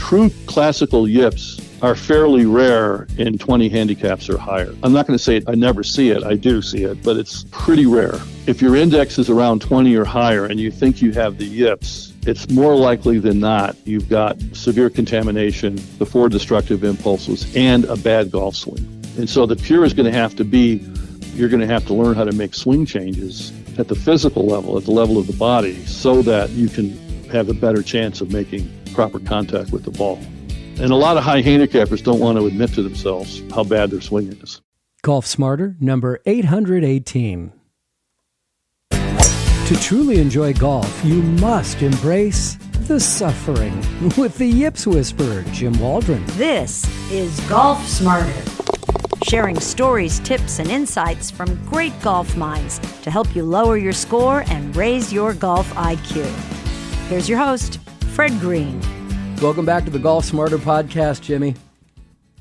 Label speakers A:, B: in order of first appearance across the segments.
A: true classical yips are fairly rare in 20 handicaps or higher. I'm not going to say I never see it. I do see it, but it's pretty rare. If your index is around 20 or higher and you think you have the yips, it's more likely than not you've got severe contamination, the four destructive impulses, and a bad golf swing. And so the cure is going to have to be, you're going to have to learn how to make swing changes at the physical level, at the level of the body, so that you can have a better chance of making proper contact with the ball. And a lot of high handicappers don't want to admit to themselves how bad their swing is.
B: Golf Smarter, number 818. To truly enjoy golf, you must embrace the suffering with the Yips Whisperer, Jim Waldron.
C: This is Golf Smarter, sharing stories, tips, and insights from great golf minds to help you lower your score and raise your golf IQ. Here's your host, Fred Green.
B: Welcome back to the Golf Smarter Podcast, Jimmy.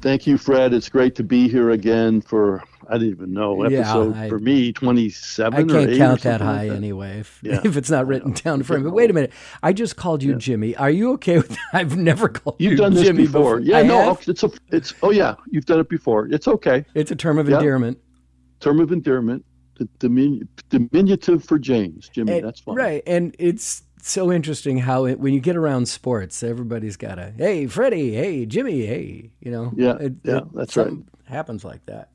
A: Thank you, Fred. It's great to be here again for, I didn't even know, episode for me, 27
B: I
A: can't
B: can't count that high anyway if it's not written down for me. But wait a minute. I just called you Jimmy. Are you okay with that? I've never called you Jimmy.
A: You've done this before. Yeah,
B: I
A: no,
B: have?
A: it's oh yeah, you've done it before. It's okay.
B: It's a term of endearment.
A: Term of endearment, diminutive for James. Jimmy, that's fine.
B: Right, and it's so interesting how when you get around sports, everybody's got a, hey, Freddie, hey, Jimmy, hey, you know.
A: That's right.
B: Happens like that.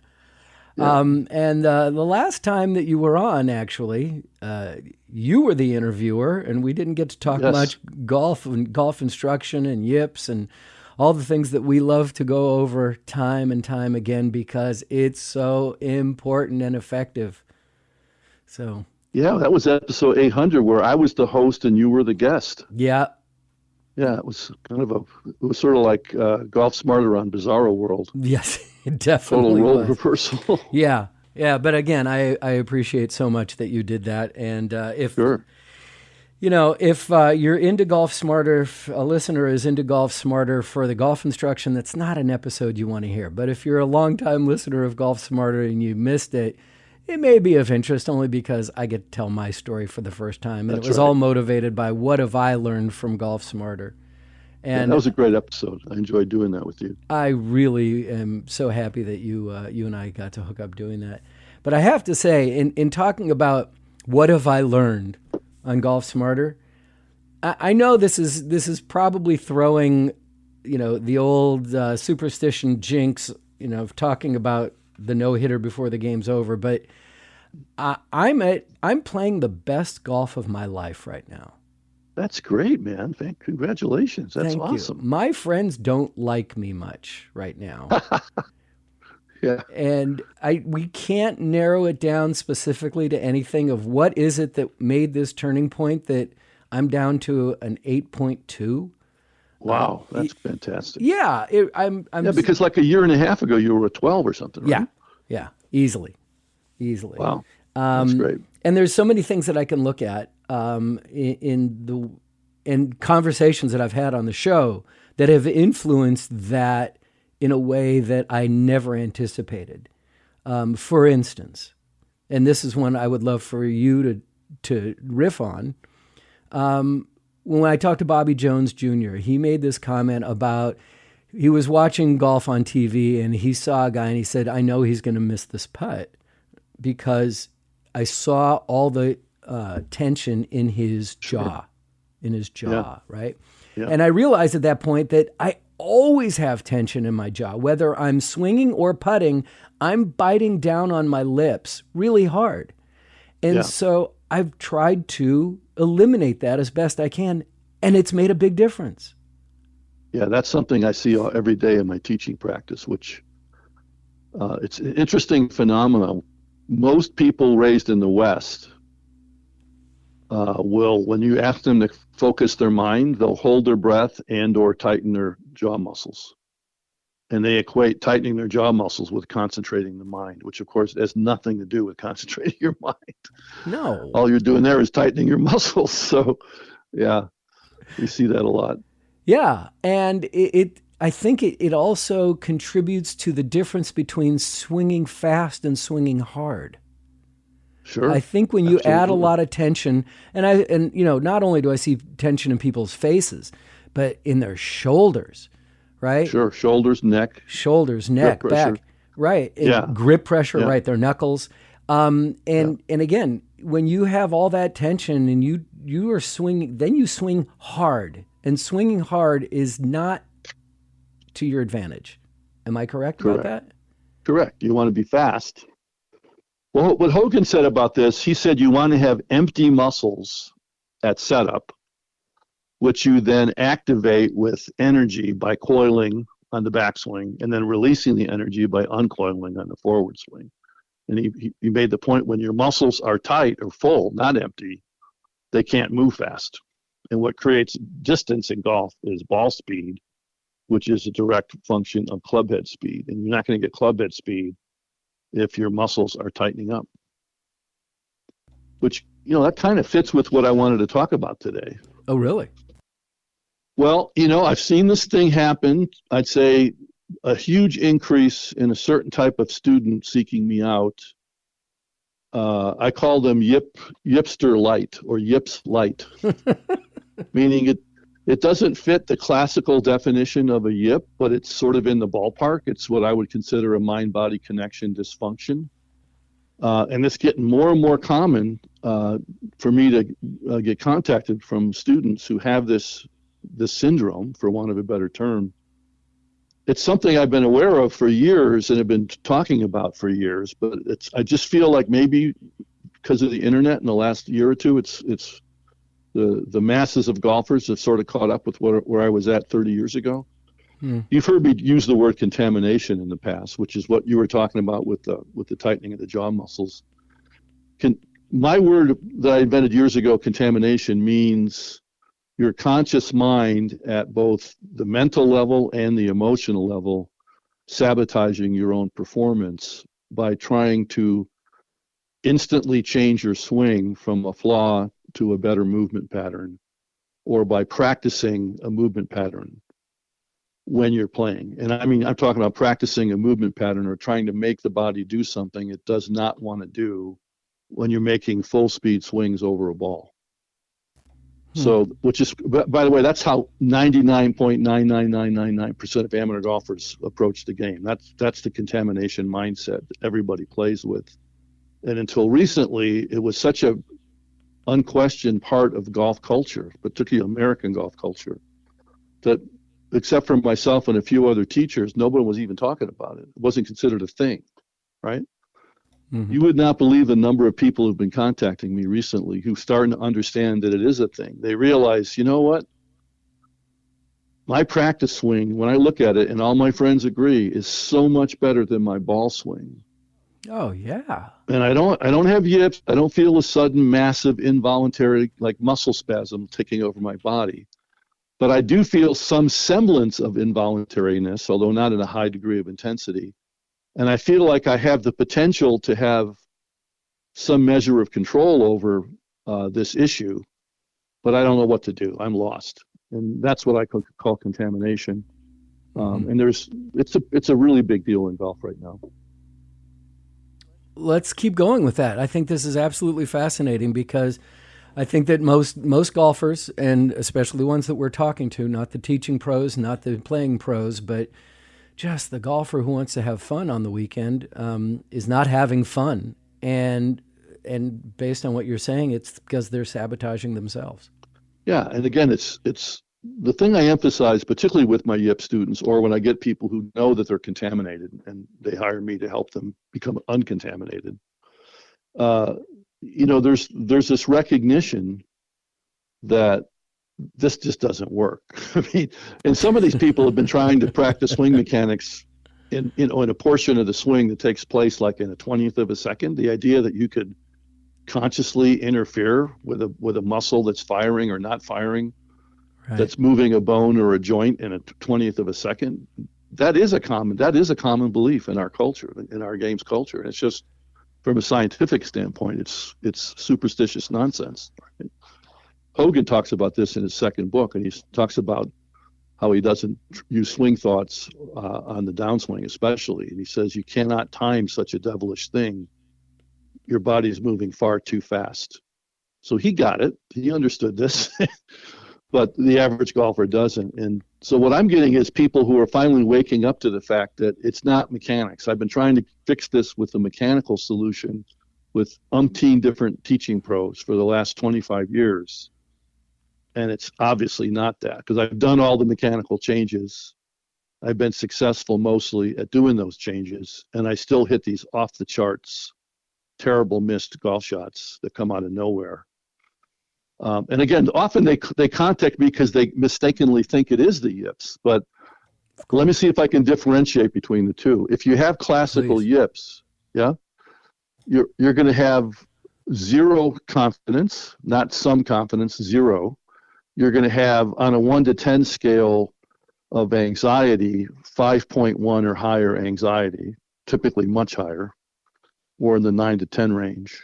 A: Yeah.
B: And the last time that you were on, actually, you were the interviewer, and we didn't get to talk much golf and golf instruction and yips and all the things that we love to go over time and time again because it's so important and effective. So...
A: yeah, that was episode 800 where I was the host and you were the guest.
B: Yeah.
A: Yeah, it was sort of like Golf Smarter on Bizarro World.
B: Yes, it definitely
A: Total role
B: was.
A: reversal.
B: Yeah. But again, I appreciate so much that you did that. And if you're into Golf Smarter, if a listener is into Golf Smarter for the golf instruction, that's not an episode you want to hear. But if you're a longtime listener of Golf Smarter and you missed it, it may be of interest only because I get to tell my story for the first time. And it was all motivated by what have I learned from Golf Smarter. And
A: that was a great episode. I enjoyed doing that with you.
B: I really am so happy that you and I got to hook up doing that. But I have to say, in talking about what have I learned on Golf Smarter, I know this is probably throwing, the old superstition jinx, of talking about the no-hitter before the game's over, but I'm playing the best golf of my life right now.
A: That's great, man. Congratulations. That's awesome.
B: You. My friends don't like me much right now.
A: Yeah.
B: And we can't narrow it down specifically to anything of what is it that made this turning point that I'm down to an 8.2.
A: Wow, that's fantastic.
B: Yeah, I'm
A: because like a year and a half ago, you were a 12 or something, right?
B: Yeah, easily.
A: Wow, that's great.
B: And there's so many things that I can look at in conversations that I've had on the show that have influenced that in a way that I never anticipated. For instance, and this is one I would love for you to riff on. When I talked to Bobby Jones Jr., he made this comment about he was watching golf on TV and he saw a guy and he said, I know he's going to miss this putt because I saw all the tension in his jaw, right? Yeah. And I realized at that point that I always have tension in my jaw. Whether I'm swinging or putting, I'm biting down on my lips really hard. And so I've tried to eliminate that as best I can, and it's made a big difference.
A: Yeah, that's something I see every day in my teaching practice, which it's an interesting phenomenon. Most people raised in the West will, when you ask them to focus their mind, they'll hold their breath and or tighten their jaw muscles. And they equate tightening their jaw muscles with concentrating the mind, which, of course, has nothing to do with concentrating your mind.
B: No.
A: All you're doing there is tightening your muscles. So, yeah, we see that a lot.
B: Yeah, and I think it also contributes to the difference between swinging fast and swinging hard.
A: Sure.
B: I think when you add a lot of tension, and not only do I see tension in people's faces, but in their shoulders, right?
A: Sure. Shoulders, neck,
B: neck,
A: pressure.
B: back, right? And
A: Yeah.
B: grip pressure,
A: Yeah.
B: right? Their knuckles. And again, when you have all that tension and you are swinging, then you swing hard, and swinging hard is not to your advantage. Am I correct about that?
A: Correct. You want to be fast. Well, what Hogan said about this, he said you want to have empty muscles at setup, which you then activate with energy by coiling on the backswing and then releasing the energy by uncoiling on the forward swing. And he made the point, when your muscles are tight or full, not empty, they can't move fast. And what creates distance in golf is ball speed, which is a direct function of clubhead speed. And you're not going to get clubhead speed if your muscles are tightening up. Which, that kind of fits with what I wanted to talk about today.
B: Oh, really?
A: Well, I've seen this thing happen. I'd say a huge increase in a certain type of student seeking me out. I call them Yipster light or Yips light, meaning it doesn't fit the classical definition of a yip, but it's sort of in the ballpark. It's what I would consider a mind-body connection dysfunction. And it's getting more and more common for me to get contacted from students who have this syndrome, for want of a better term. It's something I've been aware of for years and have been talking about for years, but I just feel like maybe because of the internet in the last year or two, it's the masses of golfers have sort of caught up with where I was at 30 years ago. You've heard me use the word contamination in the past, which is what you were talking about with the tightening of the jaw muscles. My word that I invented years ago, contamination, means your conscious mind at both the mental level and the emotional level sabotaging your own performance by trying to instantly change your swing from a flaw to a better movement pattern, or by practicing a movement pattern when you're playing. And I mean, I'm talking about practicing a movement pattern or trying to make the body do something it does not want to do when you're making full speed swings over a ball. So, which is, by the way, that's how 99.99999% of amateur golfers approach the game. That's the contamination mindset that everybody plays with. And until recently, it was such a unquestioned part of golf culture, particularly American golf culture, that except for myself and a few other teachers, nobody was even talking about it. It wasn't considered a thing, right? Mm-hmm. You would not believe the number of people who've been contacting me recently who starting to understand that it is a thing. They realize, you know what? My practice swing, when I look at it, and all my friends agree, is so much better than my ball swing.
B: Oh, yeah.
A: And I don't have yips. I don't feel a sudden, massive, involuntary, like muscle spasm taking over my body. But I do feel some semblance of involuntariness, although not in a high degree of intensity. And I feel like I have the potential to have some measure of control over this issue, but I don't know what to do. I'm lost. And that's what I call contamination. And it's a really big deal in golf right now.
B: Let's keep going with that. I think this is absolutely fascinating because I think that most golfers, and especially the ones that we're talking to, not the teaching pros, not the playing pros, but just the golfer who wants to have fun on the weekend, is not having fun. And based on what you're saying, it's because they're sabotaging themselves. Yeah,
A: and again, it's the thing I emphasize, particularly with my YIP students, or when I get people who know that they're contaminated and they hire me to help them become uncontaminated. There's this recognition that this just doesn't work. I mean, and some of these people have been trying to practice swing mechanics in a portion of the swing that takes place like in a 20th of a second. The idea that you could consciously interfere with a muscle that's firing or not firing, right, that's moving a bone or a joint in a 20th of a second, that is a common belief in our culture, in our games culture. And it's just, from a scientific standpoint, it's superstitious nonsense. Right? Hogan talks about this in his second book, and he talks about how he doesn't use swing thoughts on the downswing especially. And he says you cannot time such a devilish thing. Your body is moving far too fast. So he got it. He understood this. but the average golfer doesn't. And so what I'm getting is people who are finally waking up to the fact that it's not mechanics. I've been trying to fix this with a mechanical solution with umpteen different teaching pros for the last 25 years. And it's obviously not that, because I've done all the mechanical changes. I've been successful mostly at doing those changes, and I still hit these off the charts, terrible missed golf shots that come out of nowhere. And again, often they contact me because they mistakenly think it is the yips. But let me see if I can differentiate between the two. If you have classical yips, yeah, you're going to have zero confidence, not some confidence, zero. You're going to have, on a 1 to 10 scale of anxiety, 5.1 or higher anxiety, typically much higher, or in the 9 to 10 range.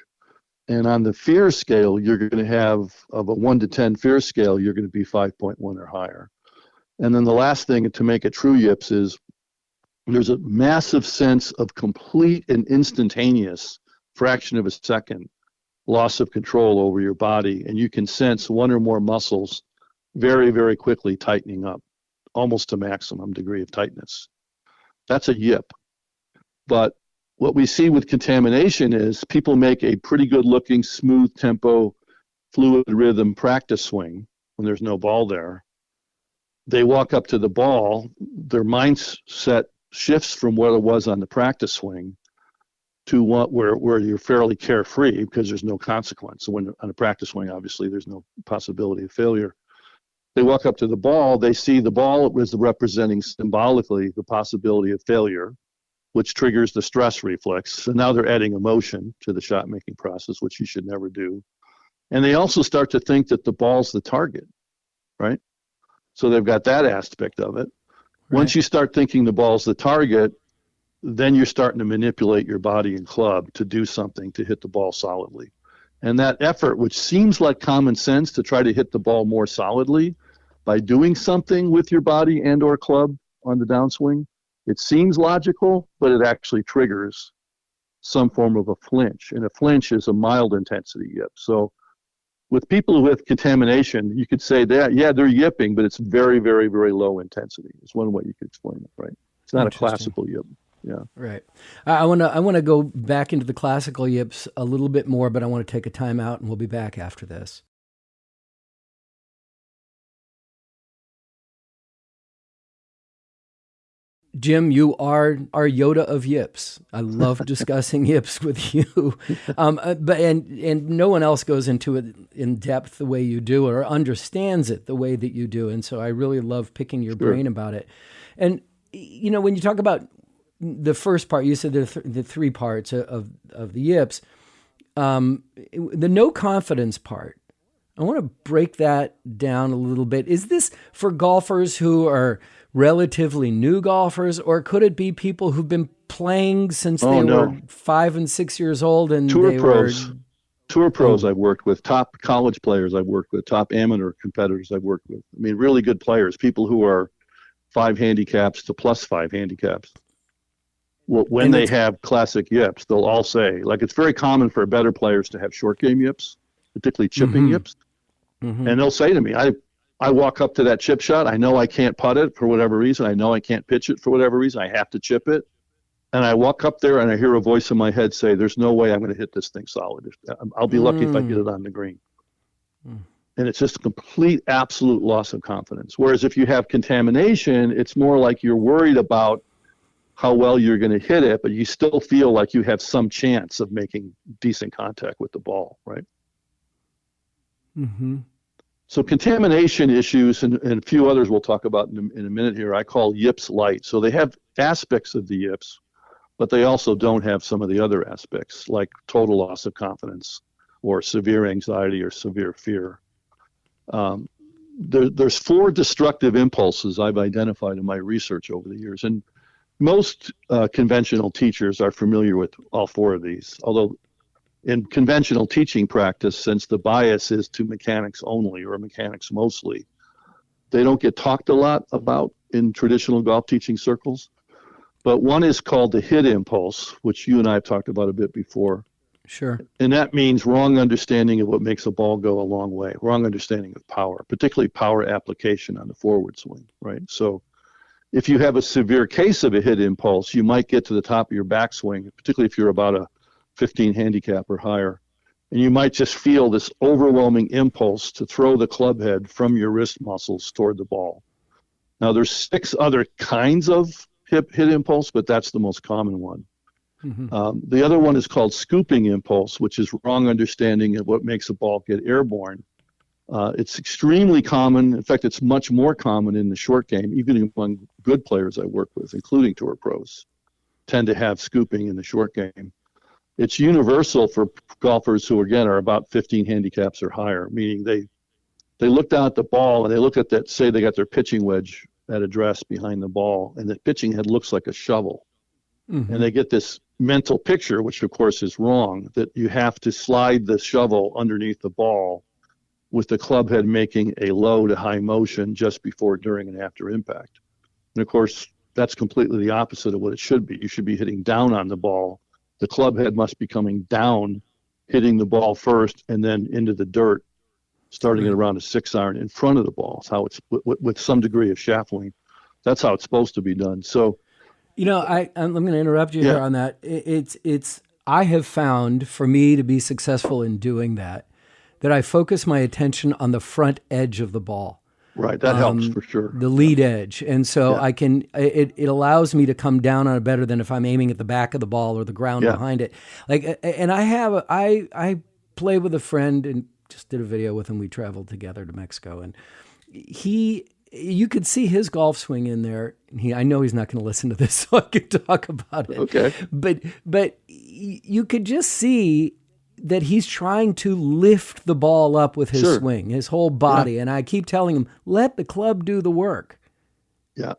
A: And on the fear scale, you're going to have, of a 1 to 10 fear scale, you're going to be 5.1 or higher. And then the last thing to make it true yips is there's a massive sense of complete and instantaneous, fraction of a second, loss of control over your body. And you can sense one or more muscles very, very quickly tightening up, almost to maximum degree of tightness. That's a yip. But what we see with contamination is people make a pretty good looking, smooth tempo, fluid rhythm practice swing when there's no ball there. They walk up to the ball, their mindset shifts from what it was on the practice swing to where you're fairly carefree because there's no consequence. So when on a practice swing, obviously there's no possibility of failure. They walk up to the ball, they see the ball was representing symbolically the possibility of failure, which triggers the stress reflex. So now they're adding emotion to the shot making process, which you should never do. And they also start to think that the ball's the target, right? So they've got that aspect of it. Right. Once you start thinking the ball's the target, then you're starting to manipulate your body and club to do something to hit the ball solidly. And that effort, which seems like common sense to try to hit the ball more solidly by doing something with your body and or club on the downswing, it seems logical, but it actually triggers some form of a flinch. And a flinch is a mild intensity yip. So with people with contamination, you could say that, yeah, they're yipping, but it's very, very, very low intensity. It's one way you could explain it, right? It's not a classical yip. Yeah.
B: Right. I want to go back into the classical yips a little bit more, but I want to take a time out, and we'll be back after this. Jim, you are our Yoda of yips. I love discussing yips with you, but no one else goes into it in depth the way you do or understands it the way that you do, and so I really love picking your brain about it. And you know, when you talk about the first part, you said the three parts of the yips, the no confidence part. I want to break that down a little bit. Is this for golfers who are relatively new golfers, or could it be people who've been playing since were 5 and 6 years old and
A: Tour pros I've worked with, top college players I've worked with, top amateur competitors I've worked with. I mean, really good players, people who are 5 handicaps to +5 handicaps. Well, when they have classic yips, they'll all say, like, it's very common for better players to have short game yips, particularly chipping yips. Mm-hmm. And they'll say to me, I walk up to that chip shot. I know I can't putt it for whatever reason. I know I can't pitch it for whatever reason. I have to chip it. And I walk up there and I hear a voice in my head say, there's no way I'm going to hit this thing solid. I'll be lucky if I get it on the green. And it's just a complete, absolute loss of confidence. Whereas if you have contamination, it's more like you're worried about how well you're going to hit it, but you still feel like you have some chance of making decent contact with the ball, right?
B: Mm-hmm.
A: So contamination issues and a few others we'll talk about in a minute here, I call yips light. So they have aspects of the yips, but they also don't have some of the other aspects, like total loss of confidence or severe anxiety or severe fear. There's 4 destructive impulses I've identified in my research over the years. And most conventional teachers are familiar with all 4 of these, although in conventional teaching practice, since the bias is to mechanics only or mechanics mostly, they don't get talked a lot about in traditional golf teaching circles. But one is called the hit impulse, which you and I have talked about a bit before.
B: Sure.
A: And that means wrong understanding of what makes a ball go a long way, wrong understanding of power, particularly power application on the forward swing, right? So if you have a severe case of a hit impulse, you might get to the top of your backswing, particularly if you're about a 15 handicap or higher, and you might just feel this overwhelming impulse to throw the club head from your wrist muscles toward the ball. Now, there's 6 other kinds of hit impulse, but that's the most common one. The other one is called scooping impulse, which is wrong understanding of what makes a ball get airborne. It's extremely common. In fact, it's much more common in the short game, even among good players I work with, including tour pros, tend to have scooping in the short game. It's universal for golfers who, again, are about 15 handicaps or higher, meaning they look down at the ball and they look at that, say they got their pitching wedge at address behind the ball, and the pitching head looks like a shovel. And they get this mental picture, which of course is wrong, that you have to slide the shovel underneath the ball with the club head making a low to high motion just before, during, and after impact. And of course, that's completely the opposite of what it should be. You should be hitting down on the ball. The club head must be coming down, hitting the ball first, and then into the dirt, starting at around a 6-iron in front of the ball. It's how it's with some degree of shaft lean. That's how it's supposed to be done. So,
B: I'm going to interrupt you here on that. I have found, for me to be successful in doing that I focus my attention on the front edge of the ball.
A: Right, that helps for sure.
B: The lead edge. And so I can, it allows me to come down on it better than if I'm aiming at the back of the ball or the ground behind it. And I play with a friend and just did a video with him. We traveled together to Mexico, and you could see his golf swing in there. I know he's not going to listen to this, so I can talk about it.
A: Okay.
B: But you could just see that he's trying to lift the ball up with his swing, his whole body. And I keep telling him, let the club do the work.
A: Yeah.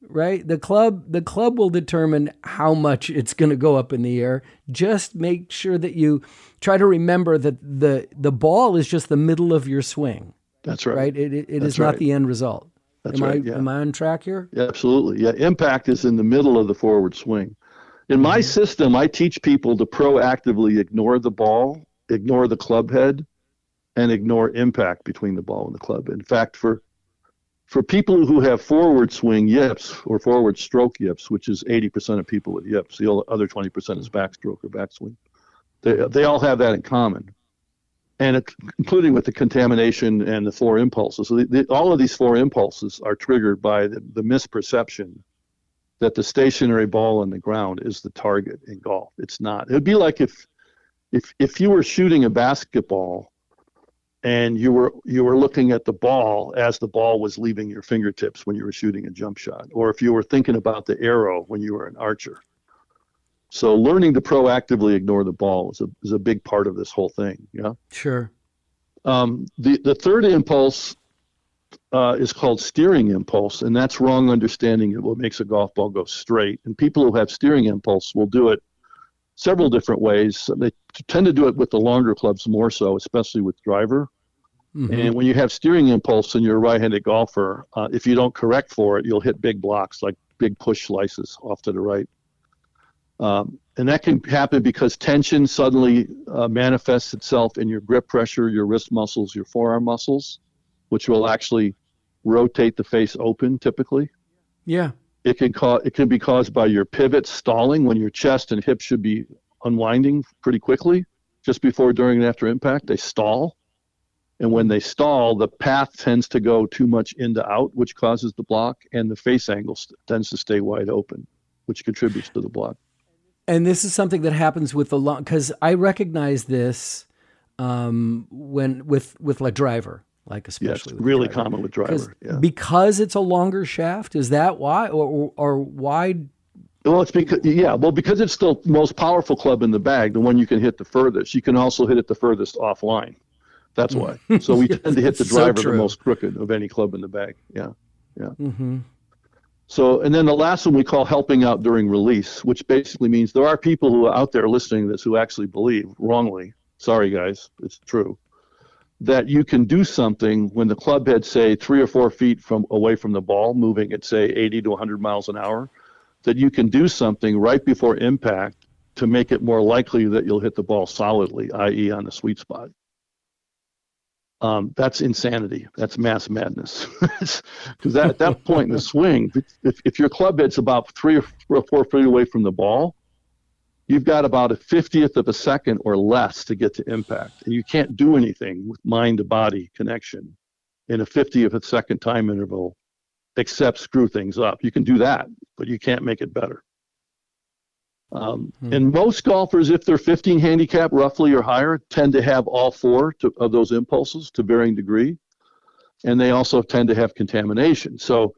B: Right? The club will determine how much it's going to go up in the air. Just make sure that you try to remember that the ball is just the middle of your swing.
A: That's right.
B: Right? It is not the end result.
A: That's right.
B: Am I on track here?
A: Yeah, absolutely. Yeah, impact is in the middle of the forward swing. In my system, I teach people to proactively ignore the ball, ignore the club head, and ignore impact between the ball and the club. In fact, for people who have forward swing yips or forward stroke yips, which is 80% of people with yips, the other 20% is backstroke or backswing. They all have that in common, and including with the contamination and the 4 impulses. So all of these 4 impulses are triggered by the misperception that the stationary ball on the ground is the target in golf. It's not. It would be like if you were shooting a basketball and you were looking at the ball as the ball was leaving your fingertips when you were shooting a jump shot, or if you were thinking about the arrow when you were an archer. So learning to proactively ignore the ball is a big part of this whole thing. Yeah.
B: Sure.
A: The third impulse is called steering impulse, and that's wrong understanding of what makes a golf ball go straight. And people who have steering impulse will do it several different ways. They tend to do it with the longer clubs more so, especially with driver. And when you have steering impulse and you're a right-handed golfer, if you don't correct for it, you'll hit big blocks, like big push slices off to the right. And that can happen because tension suddenly manifests itself in your grip pressure, your wrist muscles, your forearm muscles, which will actually rotate the face open typically. Yeah. It can be caused by your pivot stalling when your chest and hips should be unwinding pretty quickly, just before, during, and after impact. They stall. And when they stall, the path tends to go too much into out, which causes the block, and the face angle tends to stay wide open, which contributes to the block.
B: And this is something that happens with the long, because I recognize this when with like driver, like especially.
A: Yeah, it's really common with driver. Yeah.
B: Because it's a longer shaft. Is that why, or why?
A: Well, it's because it's the most powerful club in the bag, the one you can hit the furthest. You can also hit it the furthest offline. That's why. So we tend to hit the driver the most crooked of any club in the bag. Yeah, yeah. Mm-hmm. So, and then the last one we call helping out during release, which basically means there are people who are out there listening to this who actually believe, wrongly, sorry guys, it's true, that you can do something when the club head, say, 3 or 4 feet away from the ball, moving at, say, 80 to 100 miles an hour, that you can do something right before impact to make it more likely that you'll hit the ball solidly, i.e. on the sweet spot. That's insanity. That's mass madness. Because at that point in the swing, if your club head's about 3 or 4 feet away from the ball, you've got about a 50th of a second or less to get to impact. And you can't do anything with mind-to-body connection in a 50th of a second time interval except screw things up. You can do that, but you can't make it better. And most golfers, if they're 15 handicap roughly or higher, tend to have all 4 of those impulses to varying degree. And they also tend to have contamination. So,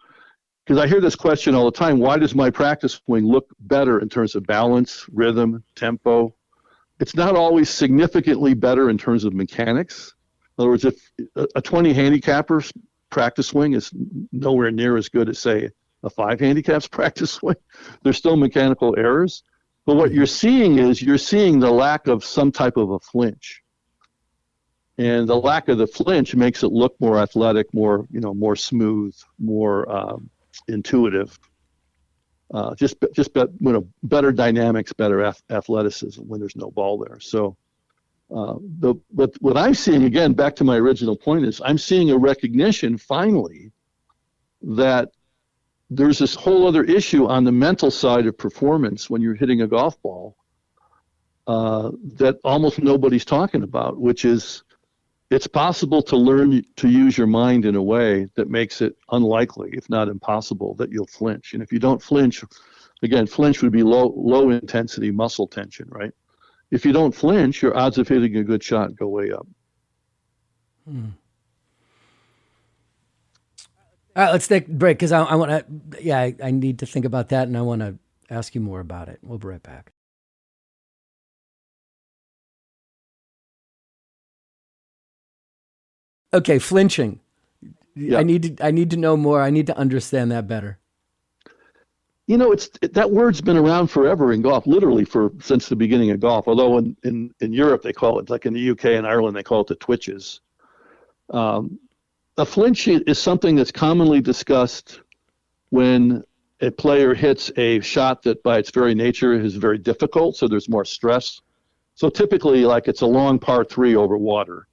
A: because I hear this question all the time, why does my practice swing look better in terms of balance, rhythm, tempo? It's not always significantly better in terms of mechanics. In other words, if a 20 handicapper's practice swing is nowhere near as good as, say, a 5 handicap's practice swing, there's still mechanical errors. But what you're seeing is the lack of some type of a flinch. And the lack of the flinch makes it look more athletic, more smooth, more intuitive. Better dynamics, better athleticism when there's no ball there. So, but what I'm seeing, again, back to my original point, is I'm seeing a recognition finally that there's this whole other issue on the mental side of performance when you're hitting a golf ball that almost nobody's talking about, which is it's possible to learn to use your mind in a way that makes it unlikely, if not impossible, that you'll flinch. And if you don't flinch, again, flinch would be low intensity muscle tension, right? If you don't flinch, your odds of hitting a good shot go way up.
B: All right, let's take a break because I want to, I need to think about that and I want to ask you more about it. We'll be right back. Okay, flinching. Yep. I need to know more. I need to understand that better.
A: That word's been around forever in golf, literally since the beginning of golf. Although in Europe they call it, like in the UK and Ireland, they call it the twitches. A flinch is something that's commonly discussed when a player hits a shot that by its very nature is very difficult, so there's more stress. So typically, like it's a long par 3 over water.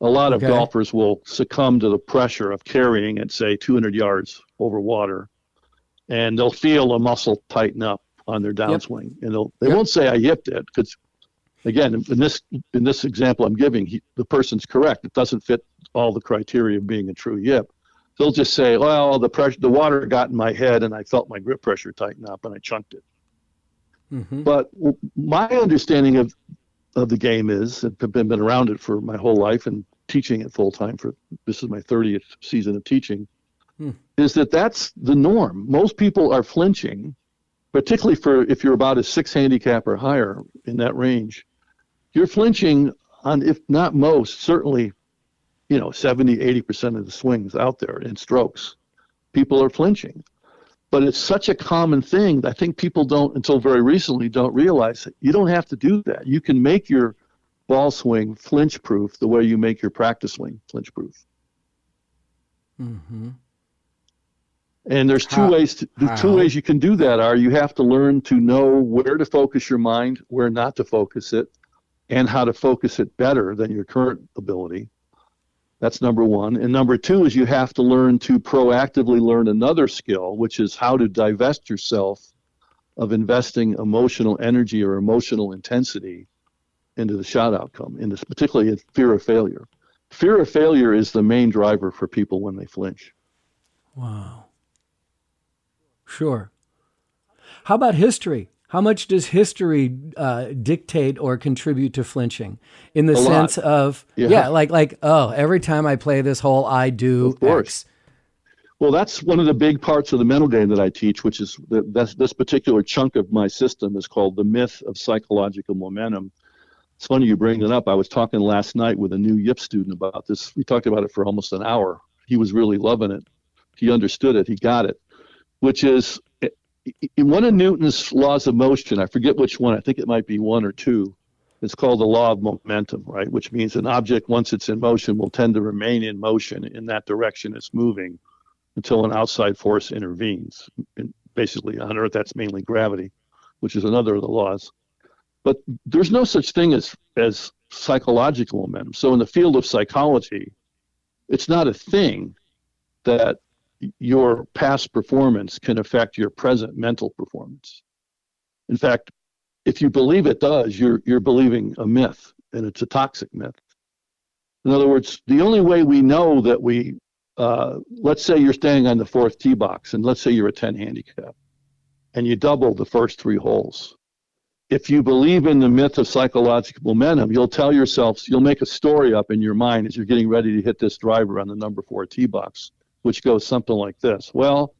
A: A lot of golfers will succumb to the pressure of carrying it, say, 200 yards over water, and they'll feel a muscle tighten up on their downswing. And they won't say, I yipped it, because, again, in this example I'm giving, the person's correct. It doesn't fit all the criteria of being a true yip. They'll just say, well, the water got in my head, and I felt my grip pressure tighten up, and I chunked it. Mm-hmm. But my understanding of the game is, I've been around it for my whole life and teaching it full time this is my 30th season of teaching, is that's the norm. Most people are flinching, particularly if you're about a 6 handicap or higher in that range. You're flinching on, if not most, certainly, 70, 80% of the swings out there in strokes. People are flinching. But it's such a common thing. I think people don't, until very recently, don't realize that you don't have to do that. You can make your ball swing flinch proof the way you make your practice swing flinch proof. Mm-hmm. And there's two ways you can do that. You have to learn to know where to focus your mind, where not to focus it, and how to focus it better than your current ability. That's number one. And number two is you have to learn to proactively learn another skill, which is how to divest yourself of investing emotional energy or emotional intensity into the shot outcome, particularly in fear of failure. Fear of failure is the main driver for people when they flinch.
B: Wow. Sure. How about history? How much does history dictate or contribute to flinching? In the sense of, every time I play this hole, I do
A: of course.
B: X.
A: Well, that's one of the big parts of the mental game that I teach, which is this particular chunk of my system is called the myth of psychological momentum. It's funny you bring that up. I was talking last night with a new Yips student about this. We talked about it for almost an hour. He was really loving it. He understood it. He got it, which is in one of Newton's laws of motion, I forget which one, I think it might be 1 or 2, it's called the law of momentum, right? Which means an object, once it's in motion, will tend to remain in motion in that direction it's moving until an outside force intervenes. And basically, on Earth, that's mainly gravity, which is another of the laws. But there's no such thing as psychological momentum. So in the field of psychology, it's not a thing that your past performance can affect your present mental performance. In fact, if you believe it does, you're believing a myth, and it's a toxic myth. In other words, the only way we know that let's say you're standing on the fourth tee box, and let's say you're a 10 handicap, and you double the first 3 holes. If you believe in the myth of psychological momentum, you'll tell yourself, you'll make a story up in your mind as you're getting ready to hit this driver on the number 4 tee box, which goes something like this. Well,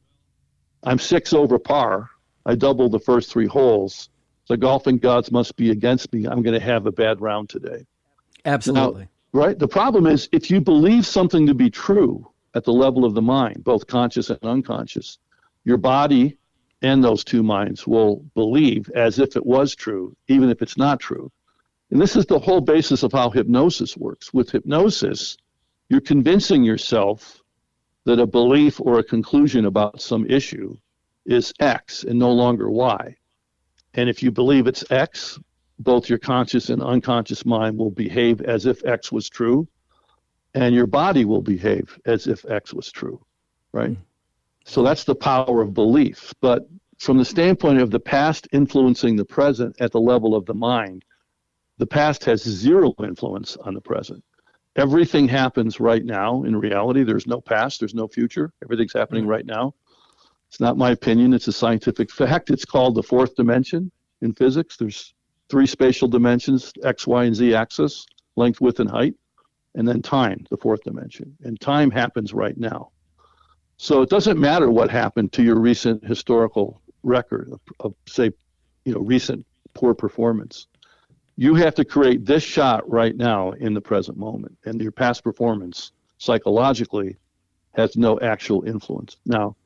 A: I'm 6 over par. I doubled the first 3 holes. The golfing gods must be against me. I'm going to have a bad round today.
B: Absolutely.
A: Now, right? The problem is, if you believe something to be true at the level of the mind, both conscious and unconscious, your body and those two minds will believe as if it was true, even if it's not true. And this is the whole basis of how hypnosis works. With hypnosis, you're convincing yourself that a belief or a conclusion about some issue is X and no longer Y. And if you believe it's X, both your conscious and unconscious mind will behave as if X was true, and your body will behave as if X was true, right? So that's the power of belief. But from the standpoint of the past influencing the present at the level of the mind, the past has zero influence on the present. Everything happens right now. In reality, there's no past, there's no future. Everything's happening right now. It's not my opinion, it's a scientific fact. It's called the fourth dimension in physics. There's 3 spatial dimensions, X, Y, and Z axis, length, width, and height, and then time, the 4th dimension. And time happens right now. So it doesn't matter what happened to your recent historical record of say, recent poor performance. You have to create this shot right now in the present moment. And your past performance psychologically has no actual influence. Now,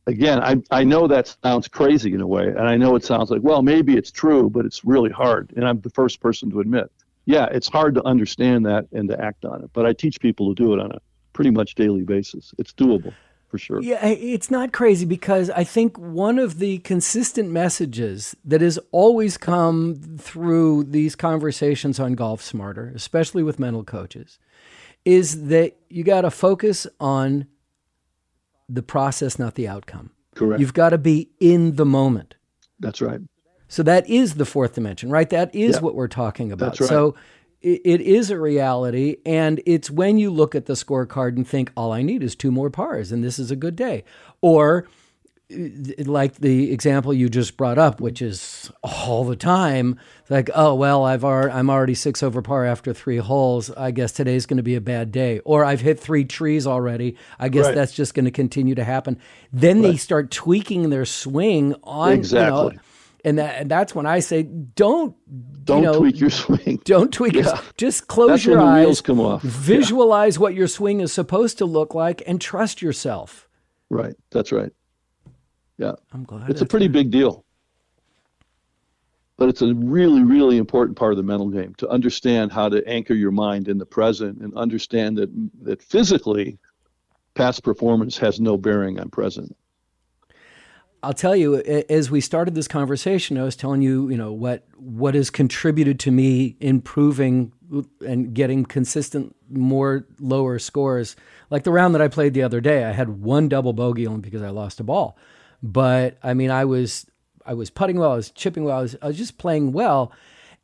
A: again, I know that sounds crazy in a way, and I know it sounds like, well, maybe it's true, but it's really hard. And I'm the first person to admit, yeah, it's hard to understand that and to act on it. But I teach people to do it on a pretty much daily basis. It's doable. For sure.
B: Yeah, it's not crazy, because I think one of the consistent messages that has always come through these conversations on Golf Smarter, especially with mental coaches, is that you got to focus on the process, not the outcome.
A: Correct.
B: You've got to be in the moment.
A: That's right.
B: So that is the 4th dimension, right? That is what we're talking about.
A: That's right.
B: So it is a reality, and it's when you look at the scorecard and think, all I need is 2 more pars, and this is a good day. Or like the example you just brought up, which is all the time, like, oh, well, I'm already 6 over par after 3 holes. I guess today's going to be a bad day. Or I've hit 3 trees already. I guess that's just going to continue to happen. Then they start tweaking their swing on,
A: exactly.
B: And that's when I say, don't
A: tweak your swing.
B: Don't tweak it. Just close your
A: eyes. When the
B: eyes.
A: wheels come off.
B: Visualize what your swing is supposed to look like, and trust yourself.
A: Right. That's right. Yeah.
B: I'm glad.
A: It's a pretty big deal. But it's a really, really important part of the mental game, to understand how to anchor your mind in the present and understand that physically, past performance has no bearing on present.
B: I'll tell you, as we started this conversation, I was telling you, what has contributed to me improving and getting consistent, more lower scores. Like the round that I played the other day, I had 1 double bogey only because I lost a ball. But I mean, I was putting well, I was chipping well, I was just playing well.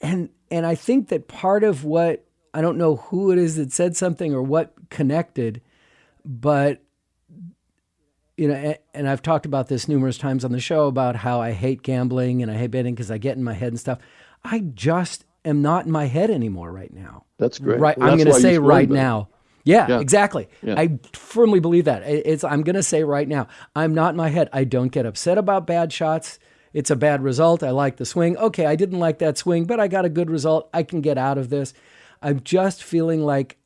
B: And I think that part of what, I don't know who it is that said something or what connected, but and I've talked about this numerous times on the show about how I hate gambling and I hate betting because I get in my head and stuff. I just am not in my head anymore right now.
A: That's great.
B: Right.
A: Well,
B: I'm going to say right now. Yeah, exactly.
A: Yeah.
B: I firmly believe that. I'm going to say right now, I'm not in my head. I don't get upset about bad shots. It's a bad result. I like the swing. Okay, I didn't like that swing, but I got a good result. I can get out of this. I'm just feeling like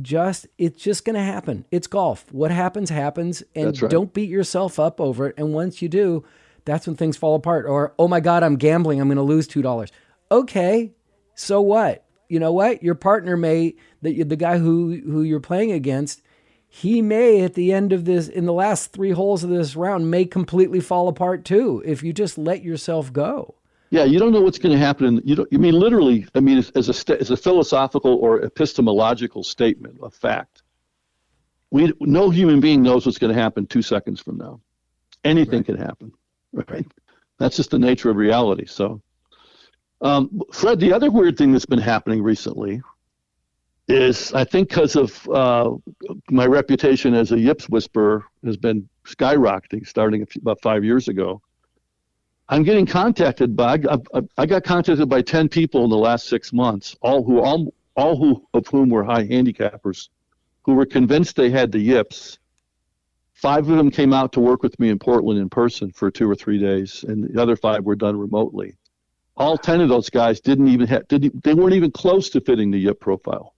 B: it's just going to happen. It's golf. What happens, happens. And don't beat yourself up over it. And once you do, that's when things fall apart. Or, oh my God, I'm gambling. I'm going to lose $2. Okay, so what? You know what? Your partner the guy who you're playing against, he may at the end of this, in the last 3 holes of this round, may completely fall apart too, if you just let yourself go.
A: Yeah, you don't know what's going to happen. You mean literally, I mean, as a philosophical or epistemological statement of fact. No human being knows what's going to happen 2 seconds from now. Anything can happen, right? That's just the nature of reality. So, Fred, the other weird thing that's been happening recently is, I think because of my reputation as a Yips Whisperer has been skyrocketing starting about 5 years ago. I'm getting contacted by, I got contacted by 10 people in the last 6 months, all of whom were high handicappers, who were convinced they had the yips. 5 of them came out to work with me in Portland in person for 2 or 3 days, and the other 5 were done remotely. All 10 of those guys they weren't even close to fitting the yip profile.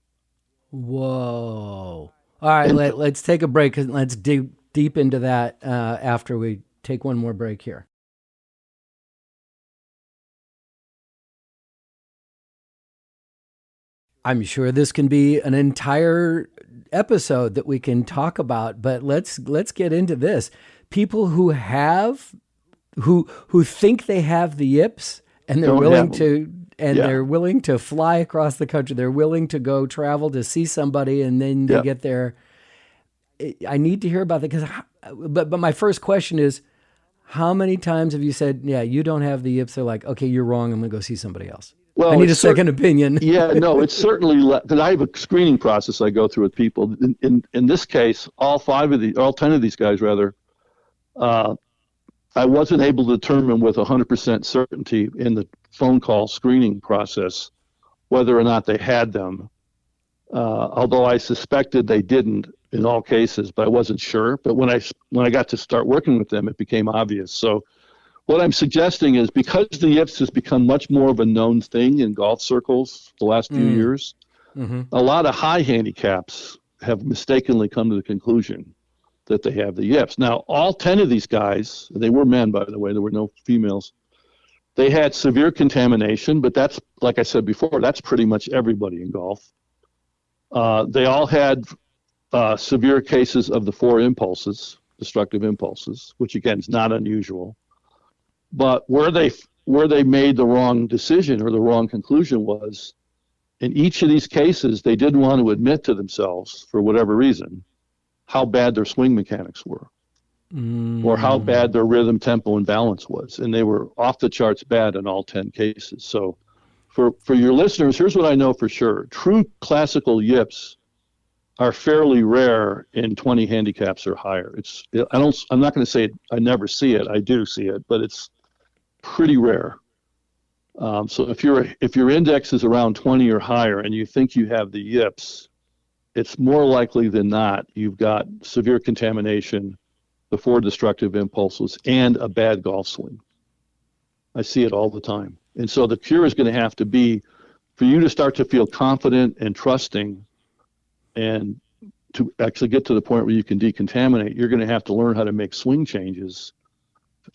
B: Whoa. All right, let's take a break and let's dig deep into that after we take one more break here. I'm sure this can be an entire episode that we can talk about, but let's get into this. People who think they have the yips and they're they're willing to fly across the country. They're willing to go travel to see somebody, and then they get there. I need to hear about that but my first question is, how many times have you said, yeah, you don't have the yips? They're like, okay, you're wrong. I'm going to go see somebody else. Well, I need a second opinion.
A: Yeah, no, it's certainly, because I have a screening process I go through with people. In this case, all 10 of these guys, rather, I wasn't able to determine with 100% certainty in the phone call screening process whether or not they had them. Although I suspected they didn't in all cases, but I wasn't sure. But when I got to start working with them, it became obvious. So what I'm suggesting is, because the yips has become much more of a known thing in golf circles the last few years, a lot of high handicaps have mistakenly come to the conclusion that they have the yips. Now, all 10 of these guys, they were men, by the way, there were no females, they had severe contamination, but that's, like I said before, that's pretty much everybody in golf. They all had severe cases of the 4 impulses, destructive impulses, which again is not unusual. But where they made the wrong decision or the wrong conclusion was, in each of these cases, they didn't want to admit to themselves, for whatever reason, how bad their swing mechanics were, or how bad their rhythm, tempo, and balance was. And they were off the charts bad in all 10 cases. So for your listeners, here's what I know for sure. True classical yips are fairly rare in 20 handicaps or higher. I'm not going to say I never see it. I do see it, but it's pretty rare. So if your index is around 20 or higher and you think you have the yips, it's more likely than not you've got severe contamination, the 4 destructive impulses, and a bad golf swing. I see it all the time. And so the cure is going to have to be for you to start to feel confident and trusting, and to actually get to the point where you can decontaminate. You're going to have to learn how to make swing changes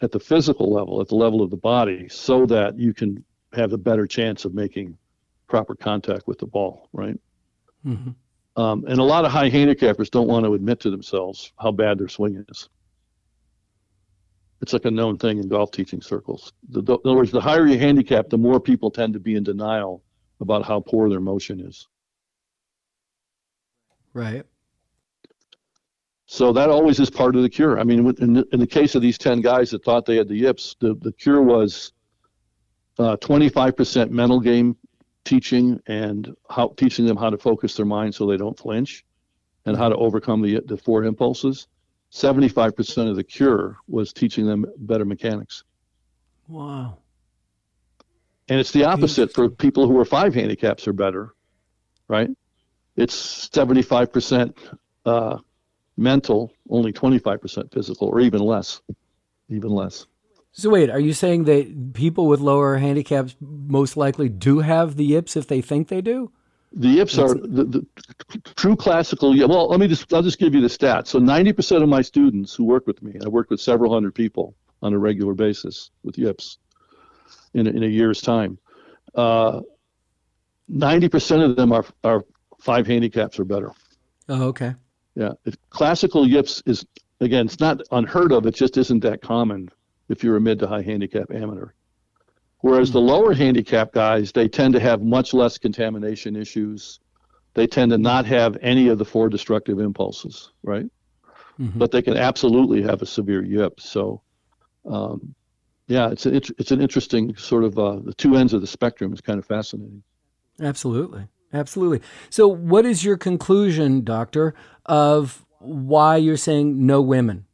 A: at the physical level, at the level of the body, so that you can have a better chance of making proper contact with the ball, right? Mm-hmm. And a lot of high handicappers don't want to admit to themselves how bad their swing is. It's like a known thing in golf teaching circles. In other words, the higher you handicap, the more people tend to be in denial about how poor their motion is.
B: Right.
A: So that always is part of the cure. I mean, in the case of these 10 guys that thought they had the yips, the cure was 25% mental game teaching, and teaching them how to focus their mind so they don't flinch, and how to overcome the 4 impulses. 75% of the cure was teaching them better mechanics.
B: Wow.
A: And it's the opposite for people who are 5 handicaps or better, right? It's 75% mental, only 25% physical, or even less. So
B: wait, are you saying that people with lower handicaps most likely do have the yips if they think they do?
A: The yips are the true classical. Well, I'll just give you the stats. So 90% of my students who work with me, I work with several hundred people on a regular basis with yips in a year's time. 90% of them are 5 handicaps or better.
B: Oh, okay.
A: Yeah. Classical yips is, again, it's not unheard of. It just isn't that common if you're a mid to high handicap amateur. Whereas the lower handicap guys, they tend to have much less contamination issues. They tend to not have any of the 4 destructive impulses, right? But they can absolutely have a severe yip. So, yeah, it's an interesting sort of the two ends of the spectrum. Is kind of fascinating.
B: Absolutely. Absolutely. So what is your conclusion, doctor, of why you're saying no women?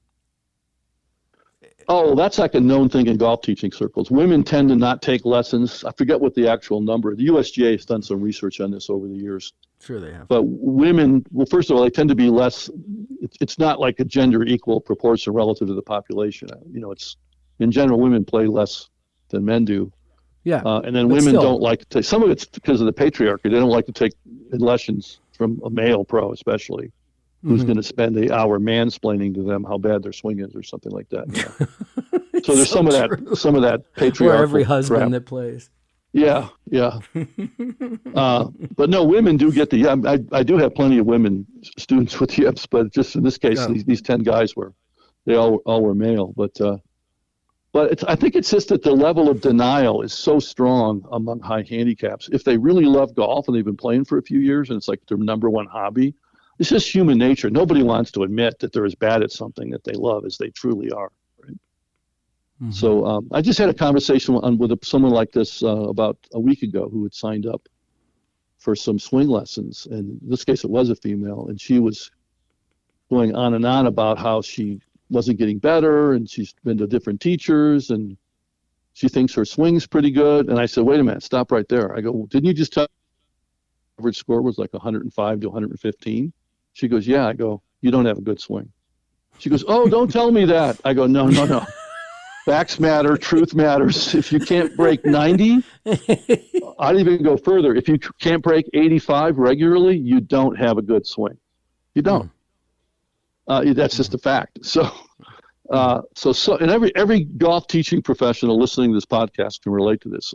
A: Oh, that's like a known thing in golf teaching circles. Women tend to not take lessons. I forget what the actual number. The USGA has done some research on this over the years.
B: Sure they have.
A: But women, well, first of all, they tend to be less. It's not like a gender equal proportion relative to the population. It's in general, women play less than men do.
B: Yeah.
A: And then women don't like to take, some of it's because of the patriarchy. They don't like to take lessons from a male pro, especially, who's going to spend an hour mansplaining to them how bad their swing is or something like that. So there's some of that patriarchal
B: or every husband
A: crap
B: that plays.
A: Yeah. But no, women do get I do have plenty of women students with yips, but just in this case, these 10 guys they all were male. But I think it's just that the level of denial is so strong among high handicaps. If they really love golf and they've been playing for a few years and it's like their number one hobby, it's just human nature. Nobody wants to admit that they're as bad at something that they love as they truly are. Right? Mm-hmm. So I just had a conversation with someone like this about a week ago who had signed up for some swing lessons. And in this case, it was a female. And she was going on and on about how she wasn't getting better and she's been to different teachers and she thinks her swing's pretty good. And I said, wait a minute, stop right there. I go, well, didn't you just tell me the average score was like 105 to 115? She goes, yeah. I go, you don't have a good swing. She goes, oh, don't tell me that. I go, no. Facts matter, truth matters. If you can't break 90, I'd even go further. If you can't break 85 regularly, you don't have a good swing. You don't. That's just a fact. So and every golf teaching professional listening to this podcast can relate to this.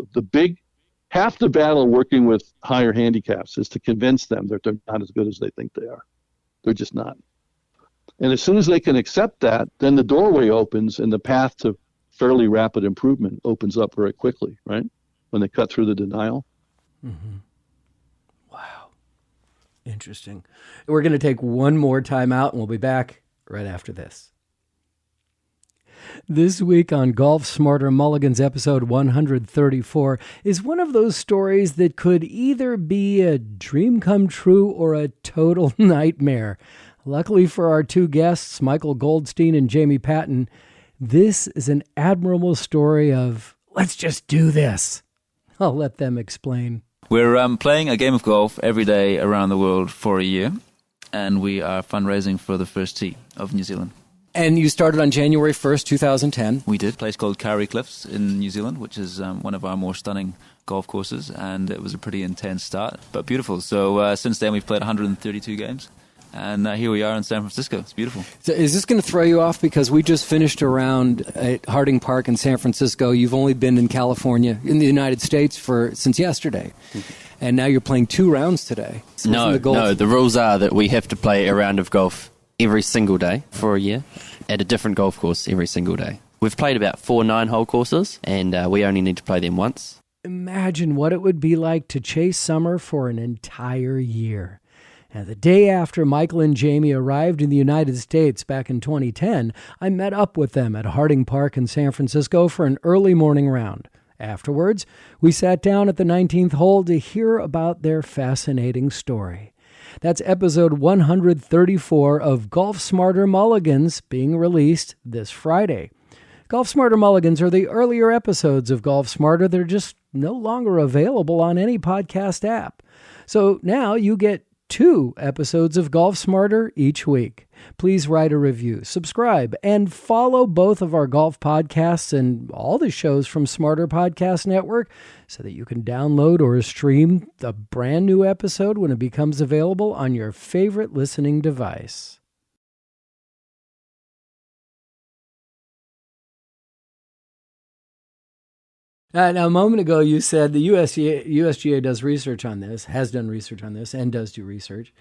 A: Half the battle working with higher handicaps is to convince them that they're not as good as they think they are. They're just not. And as soon as they can accept that, then the doorway opens and the path to fairly rapid improvement opens up very quickly, right? When they cut through the denial.
B: Mm-hmm. Wow. Interesting. We're going to take one more time out and we'll be back right after this. This week on Golf Smarter Mulligans, episode 134, is one of those stories that could either be a dream come true or a total nightmare. Luckily for our two guests, Michael Goldstein and Jamie Patton, this is an admirable story of, let's just do this. I'll let them explain.
D: We're playing a game of golf every day around the world for a year, and we are fundraising for the first tee of New Zealand.
B: And you started on January 1st, 2010.
D: We did. A place called Kauri Cliffs in New Zealand, which is one of our more stunning golf courses, and it was a pretty intense start, but beautiful. So since then, we've played 132 games, and here we are in San Francisco. It's beautiful. So
B: is this going to throw you off? Because we just finished a round at Harding Park in San Francisco. You've only been in California, in the United States, since yesterday. Mm-hmm. And now you're playing 2 rounds today. So
E: no, the rules are that we have to play a round of golf every single day for a year at a different golf course every single day. We've played about 4 9-hole courses, and we only need to play them once.
B: Imagine what it would be like to chase summer for an entire year. And the day after Michael and Jamie arrived in the United States back in 2010, I met up with them at Harding Park in San Francisco for an early morning round. Afterwards, we sat down at the 19th hole to hear about their fascinating story. That's episode 134 of Golf Smarter Mulligans, being released this Friday. Golf Smarter Mulligans are the earlier episodes of Golf Smarter. They're just no longer available on any podcast app. So now you get 2 episodes of Golf Smarter each week. Please write a review, subscribe, and follow both of our golf podcasts and all the shows from Smarter Podcast Network so that you can download or stream a brand new episode when it becomes available on your favorite listening device. Now, a moment ago, you said the USGA does research on this, has done research on this, and does do research.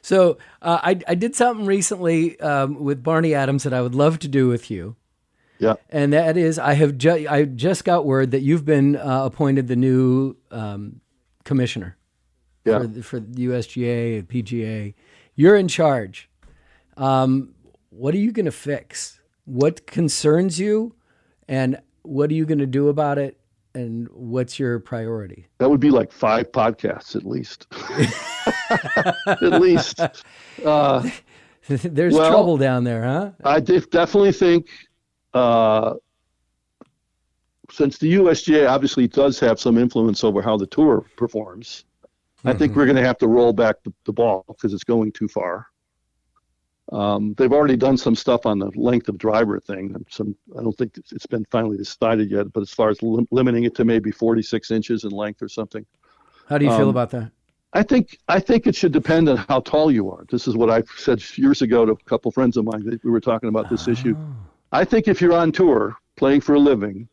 B: So I did something recently with Barney Adams that I would love to do with you.
A: Yeah.
B: And that is, I just got word that you've been appointed the new commissioner for the USGA and PGA. You're in charge. What are you going to fix? What concerns you, and what are you going to do about it? And what's your priority?
A: That would be like 5 podcasts at least. At least.
B: There's trouble down there, huh?
A: I definitely think, since the USGA obviously does have some influence over how the tour performs, I think we're going to have to roll back the ball because it's going too far. They've already done some stuff on the length of driver thing. I don't think it's been finally decided yet, but as far as limiting it to maybe 46 inches in length or something.
B: How do you feel about that?
A: I think it should depend on how tall you are. This is what I said years ago to a couple friends of mine. We were talking about this issue. I think if you're on tour playing for a living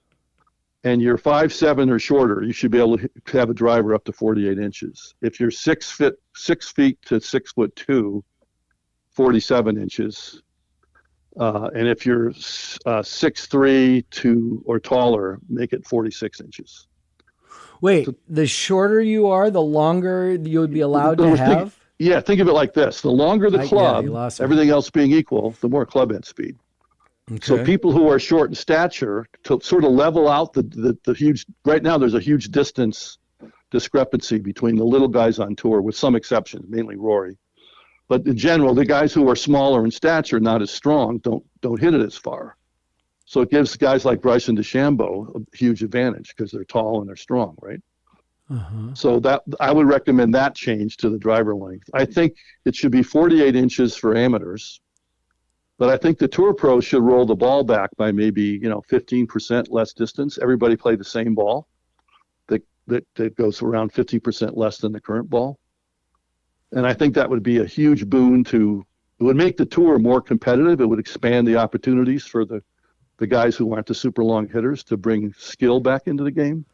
A: and you're 5'7" or shorter, you should be able to have a driver up to 48 inches. If you're 6 feet to 6'2", 47 inches. And if you're 6'3" or taller, make it 46 inches.
B: Wait, the shorter you are, the longer you would be allowed to have?
A: Think of it like this. The longer the club, everything else being equal, the more club head speed. Okay. So people who are short in stature, to sort of level out the huge, right now there's a huge distance discrepancy between the little guys on tour, with some exceptions, mainly Rory. But in general, the guys who are smaller in stature, not as strong, don't hit it as far. So it gives guys like Bryson DeChambeau a huge advantage because they're tall and they're strong, right? So that I would recommend that change to the driver length. I think it should be 48 inches for amateurs, but I think the tour pros should roll the ball back by maybe 15% less distance. Everybody play the same ball that goes around 50% less than the current ball. And I think that would be a huge boon it would make the tour more competitive. It would expand the opportunities for the guys who aren't the super long hitters to bring skill back into the game.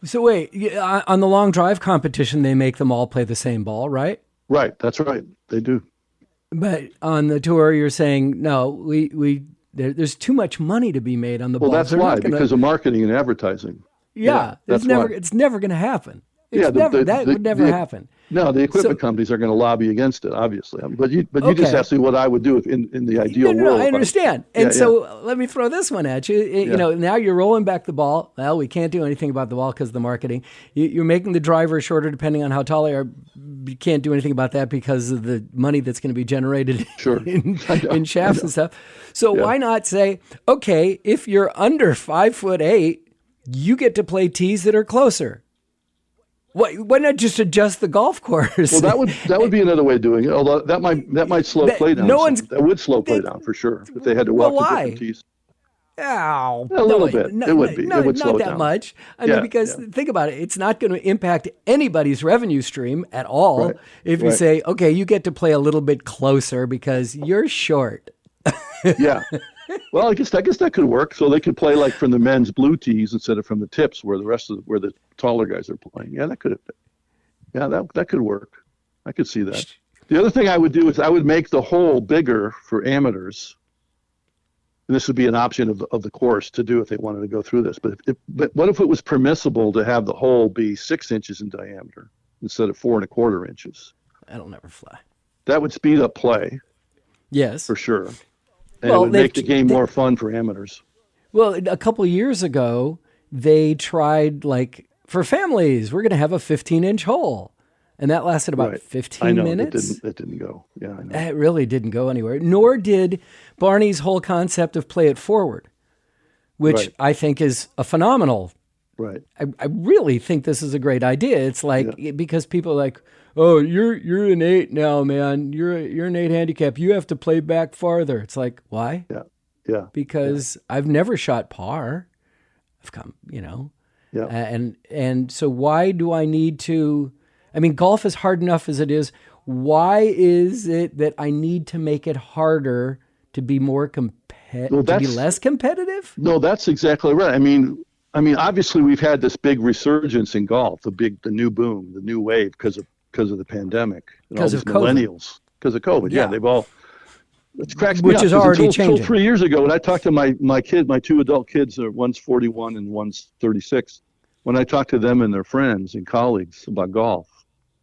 B: So wait, on the long drive competition, they make them all play the same ball, right?
A: Right, that's right. They do.
B: But on the tour, you're saying, no, there's too much money to be made on the ball.
A: Well, that's why, because of marketing and advertising.
B: Yeah, it's never going to happen. That would never happen.
A: No, the equipment companies are going to lobby against it, obviously. But you just asked me what I would do in the ideal world.
B: No, I understand. Let me throw this one at you. You know, now you're rolling back the ball. Well, we can't do anything about the ball because of the marketing. You're making the driver shorter depending on how tall they are. You can't do anything about that because of the money that's going to be generated in shafts and stuff. So why not say, okay, if you're under 5'8", you get to play tees that are closer. Why not just adjust the golf course?
A: Well, that would be another way of doing it. Although that might slow play down. That would slow play down for sure if they had to walk to different tees.
B: Oh,
A: a little bit. It would be. It would slow
B: not
A: it
B: that
A: down.
B: much. I mean, because think about it. It's not going to impact anybody's revenue stream at all if you say, okay, you get to play a little bit closer because you're short.
A: Yeah. Well, I guess that could work. So they could play like from the men's blue tees instead of from the tips where the taller guys are playing. Yeah, that could work. I could see that. The other thing I would do is I would make the hole bigger for amateurs. And this would be an option of the course to do if they wanted to go through this. But what if it was permissible to have the hole be 6 inches in diameter instead of 4 1/4 inches?
B: That'll never fly.
A: That would speed up play.
B: Yes,
A: for sure. And it would make the game more fun for amateurs.
B: Well, a couple of years ago, they tried, like, for families, we're going to have a 15-inch hole. And that lasted about 15 minutes.
A: It didn't go. Yeah, I know.
B: It really didn't go anywhere. Nor did Barney's whole concept of play it forward, which I think is a phenomenal.
A: Right.
B: I really think this is a great idea. It's like, because people are like, oh, you're an 8 now, man. You're an 8 handicap. You have to play back farther. It's like, why?
A: Yeah.
B: Because I've never shot par. I've come,
A: Yeah.
B: And so why do I need to? I mean, golf is hard enough as it is. Why is it that I need to make it harder to be more to be less competitive?
A: No, that's exactly right. I mean, obviously we've had this big resurgence in golf, the new boom, the new wave because of the pandemic,
B: because of
A: millennials, because of COVID. Yeah, they've all It cracks me
B: which
A: up,
B: is
A: 'cause
B: already
A: until
B: changing.
A: 3 years ago, when I talked to my two adult kids, one's 41 and one's 36, when I talked to them and their friends and colleagues about golf,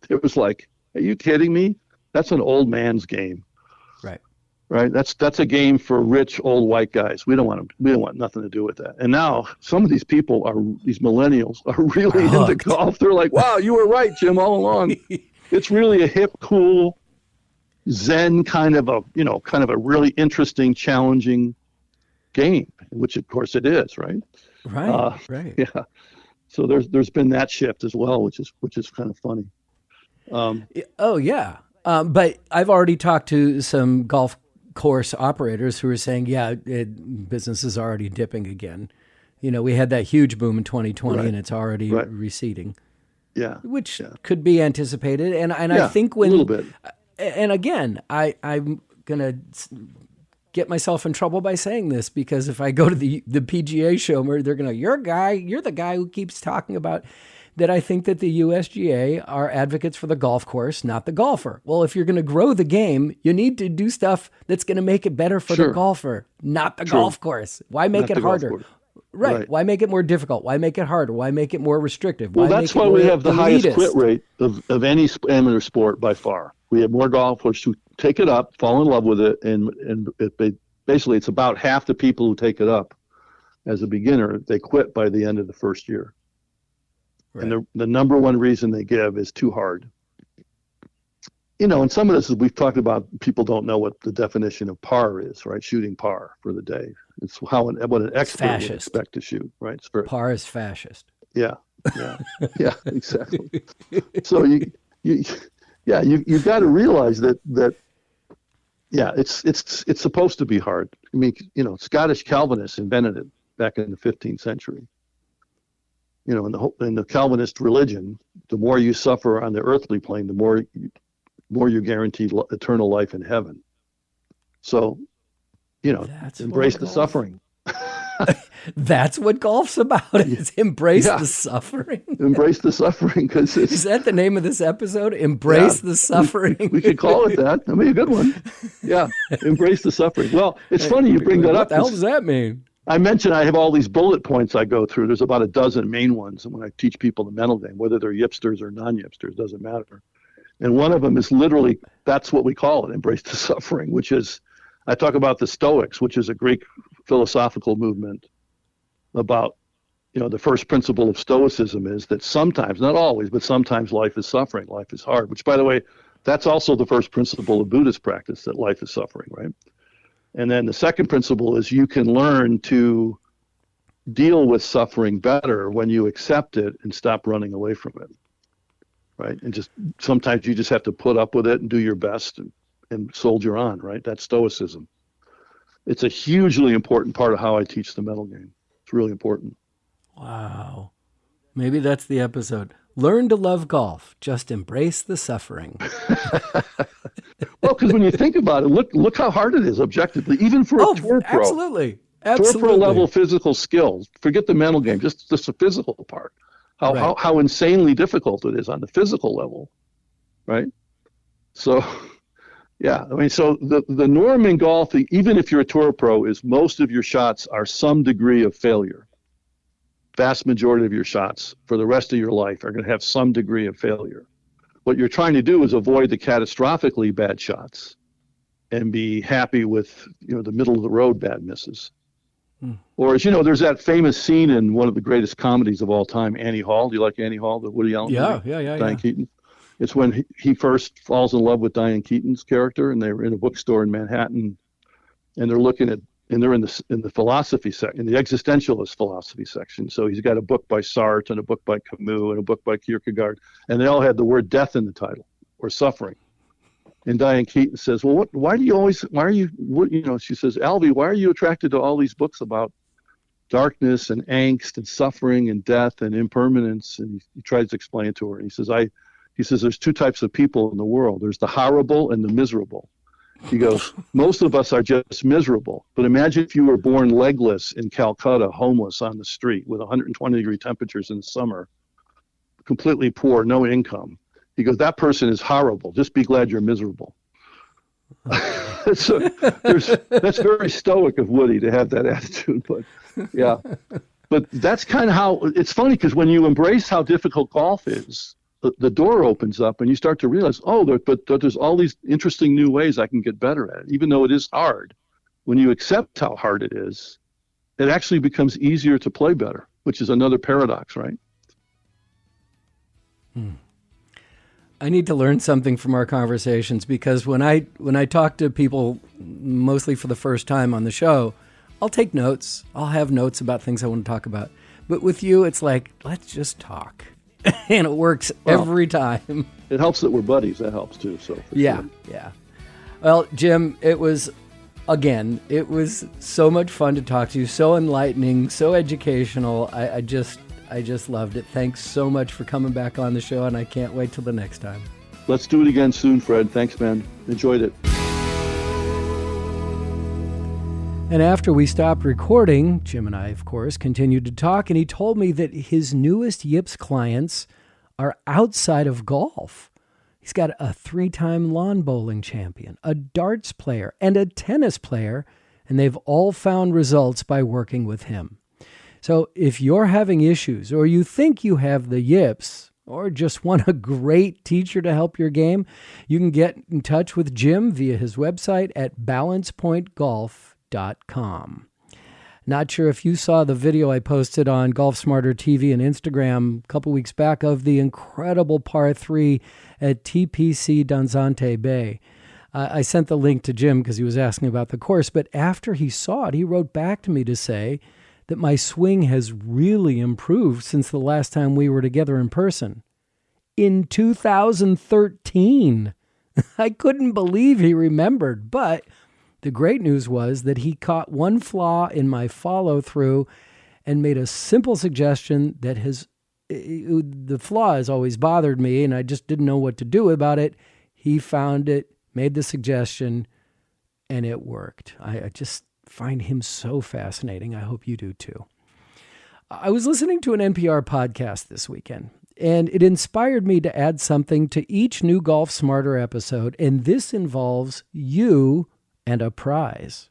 A: it was like, are you kidding me? That's an old man's game. Right. That's a game for rich old white guys. We don't want nothing to do with that. And now some of these millennials are really into golf. They're like, wow, you were right, Jim, all along. It's really a hip, cool, Zen kind of a really interesting, challenging game, which of course it is, right?
B: Right.
A: Yeah. So there's been that shift as well, which is kind of funny.
B: Oh yeah. But I've already talked to some golf course operators who are saying, business is already dipping again. We had that huge boom in 2020 and it's already receding.
A: Yeah.
B: Which could be anticipated. And I think when,
A: a little bit.
B: And again, I'm going to get myself in trouble by saying this, because if I go to the PGA show, they're going to, you're the guy who keeps talking about that. I think that the USGA are advocates for the golf course, not the golfer. Well, if you're going to grow the game, you need to do stuff that's going to make it better for the golfer, not the golf course. Why make it harder? Right. Why make it more difficult? Why make it harder? Why make it more restrictive?
A: Well, that's why we have the highest quit rate of any amateur sport by far. We have more golfers who take it up, fall in love with it, and basically it's about half the people who take it up as a beginner, they quit by the end of the first year. Right. And the number one reason they give is too hard. And some of this is we've talked about, people don't know what the definition of par is, right? Shooting par for the day. It's what an expert would expect to shoot, right?
B: Par is fascist.
A: Yeah, exactly. So you've got to realize that it's supposed to be hard. I mean, Scottish Calvinists invented it back in the 15th century. In the Calvinist religion, the more you suffer on the earthly plane, the more you're guaranteed eternal life in heaven. So, embrace the suffering.
B: That's what golf's about. Is embrace the suffering.
A: Embrace the suffering, because
B: is that the name of this episode? Embrace the suffering.
A: We could call it that. That'd be a good one. Yeah, embrace the suffering. Well, it's funny you bring that up.
B: What the hell does that mean?
A: I mentioned I have all these bullet points I go through. There's about a dozen main ones, and when I teach people the mental game, whether they're yipsters or non-yipsters, doesn't matter. And one of them is literally, that's what we call it, embrace the suffering, which is, I talk about the Stoics, which is a Greek philosophical movement about, the first principle of Stoicism is that sometimes, not always, but sometimes life is suffering, life is hard, which, by the way, that's also the first principle of Buddhist practice, that life is suffering, right? And then the second principle is you can learn to deal with suffering better when you accept it and stop running away from it, right? And just sometimes you just have to put up with it and do your best and soldier on, right? That's Stoicism. It's a hugely important part of how I teach the mental game. It's really important.
B: Wow. Maybe that's the episode. Learn to love golf. Just embrace the suffering.
A: Well, because when you think about it, look how hard it is objectively, even for a tour pro.
B: Absolutely.
A: Tour pro level physical skills. Forget the mental game, just the physical part. How insanely difficult it is on the physical level, right? So, yeah, I mean, so the norm in golf, even if you're a tour pro, is most of your shots are some degree of failure. Vast majority of your shots for the rest of your life are going to have some degree of failure. What you're trying to do is avoid the catastrophically bad shots and be happy with, the middle of the road bad misses. Or, as there's that famous scene in one of the greatest comedies of all time, Annie Hall. Do you like Annie Hall, the Woody Allen movie?
B: Yeah.
A: Diane Keaton. It's when he first falls in love with Diane Keaton's character, and they're in a bookstore in Manhattan, and they're looking at, and they're in the philosophy section, in the existentialist philosophy section. So he's got a book by Sartre and a book by Camus and a book by Kierkegaard, and they all had the word death in the title, or suffering. And Diane Keaton says, well, she says, Alvy, why are you attracted to all these books about darkness and angst and suffering and death and impermanence? And he tries to explain it to her. And he says, there's two types of people in the world. There's the horrible and the miserable. He goes, most of us are just miserable. But imagine if you were born legless in Calcutta, homeless on the street with 120-degree temperatures in the summer, completely poor, no income. He goes, that person is horrible. Just be glad you're miserable. So that's very stoic of Woody to have that attitude. But yeah, but that's kind of how it's funny, because when you embrace how difficult golf is, the door opens up and you start to realize, but there's all these interesting new ways I can get better at it, even though it is hard. When you accept how hard it is, it actually becomes easier to play better, which is another paradox, right?
B: I need to learn something from our conversations, because when I talk to people, mostly for the first time on the show, I'll take notes. I'll have notes about things I want to talk about. But with you, it's like, let's just talk. And it works every time.
A: It helps that we're buddies. That helps too. So
B: yeah. Well, Jim, it was so much fun to talk to you. So enlightening, so educational. I just loved it. Thanks so much for coming back on the show, and I can't wait till the next time.
A: Let's do it again soon, Fred. Thanks, man. Enjoyed it.
B: And after we stopped recording, Jim and I, of course, continued to talk, and he told me that his newest Yips clients are outside of golf. He's got a 3-time lawn bowling champion, a darts player, and a tennis player, and they've all found results by working with him. So if you're having issues, or you think you have the yips, or just want a great teacher to help your game, you can get in touch with Jim via his website at balancepointgolf.com. Not sure if you saw the video I posted on Golf Smarter TV and Instagram a couple weeks back of the incredible par 3 at TPC Danzante Bay. I sent the link to Jim because he was asking about the course, but after he saw it, he wrote back to me to say that my swing has really improved since the last time we were together in person. In 2013. I couldn't believe he remembered, but the great news was that he caught one flaw in my follow-through and made a simple suggestion that the flaw has always bothered me, and I just didn't know what to do about it. He found it, made the suggestion, and it worked. I just find him so fascinating. I hope you do too. I was listening to an NPR podcast this weekend, and it inspired me to add something to each new Golf Smarter episode, and this involves you and a prize.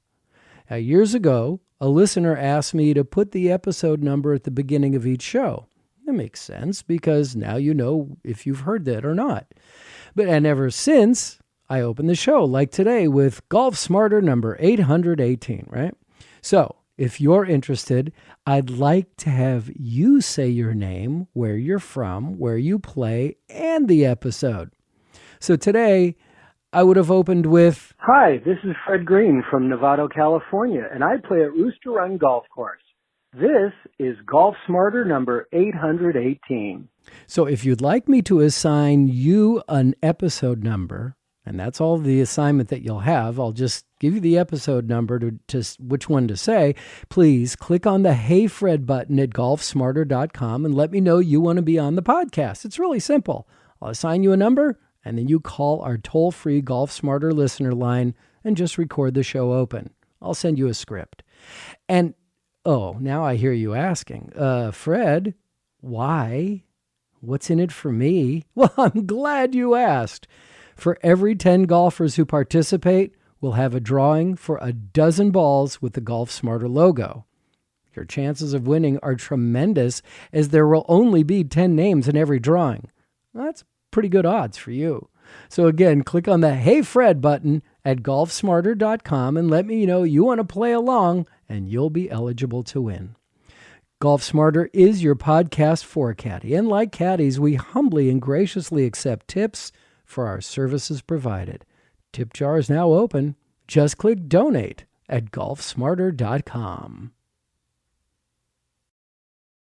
B: Now, years ago, a listener asked me to put the episode number at the beginning of each show. That makes sense, because now you know if you've heard that or not. And ever since, I opened the show, like today, with Golf Smarter number 818, right? So, if you're interested, I'd like to have you say your name, where you're from, where you play, and the episode. So today, I would have opened with,
F: "Hi, this is Fred Green from Novato, California, and I play at Rooster Run Golf Course. This is Golf Smarter number 818.
B: So if you'd like me to assign you an episode number, and that's all the assignment that you'll have, I'll just give you the episode number to which one to say. Please click on the Hey Fred button at GolfSmarter.com and let me know you want to be on the podcast. It's really simple. I'll assign you a number, and then you call our toll-free Golf Smarter listener line and just record the show open. I'll send you a script. And, now I hear you asking, Fred, why? What's in it for me? Well, I'm glad you asked. For every 10 golfers who participate, we'll have a drawing for a dozen balls with the Golf Smarter logo. Your chances of winning are tremendous, as there will only be 10 names in every drawing. That's pretty good odds for you. So again, click on the Hey Fred button at GolfSmarter.com and let me know you want to play along, and you'll be eligible to win. Golf Smarter is your podcast for caddy, and like caddies, we humbly and graciously accept tips for our services provided. Tip jar is now open. Just click donate at GolfSmarter.com.